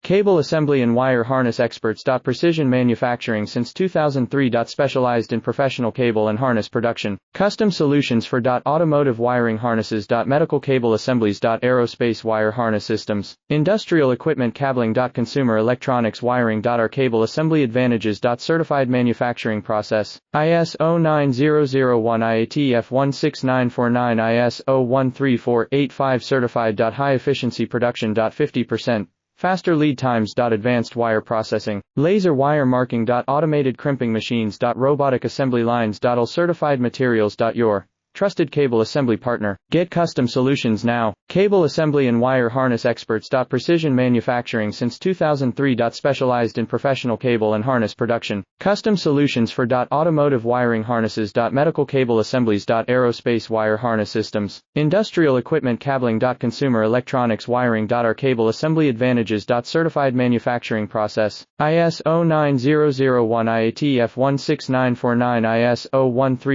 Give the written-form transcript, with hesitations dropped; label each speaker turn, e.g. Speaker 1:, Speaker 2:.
Speaker 1: Cable assembly and wire harness experts. Precision manufacturing since 2003. Specialized in professional cable and harness production. Custom solutions for automotive wiring harnesses. Medical cable assemblies. Aerospace wire harness systems. Industrial equipment cabling. Consumer electronics wiring. Our cable assembly advantages. Certified manufacturing process. ISO 9001 IATF 16949 ISO 13485 certified. High efficiency production. 50%. Faster lead times. Advanced wire processing. Laser wire marking. Automated crimping machines. Robotic assembly lines. All certified materials. Your trusted cable assembly partner. Get custom solutions now. Cable assembly and wire harness experts. Precision manufacturing since 2003. Specialized in professional cable and harness production. Custom solutions for automotive wiring harnesses. Medical cable assemblies. Aerospace wire harness systems. Industrial equipment cabling. Consumer electronics wiring. Our cable assembly advantages. Certified manufacturing process. ISO 9001 IATF 16949 ISO 13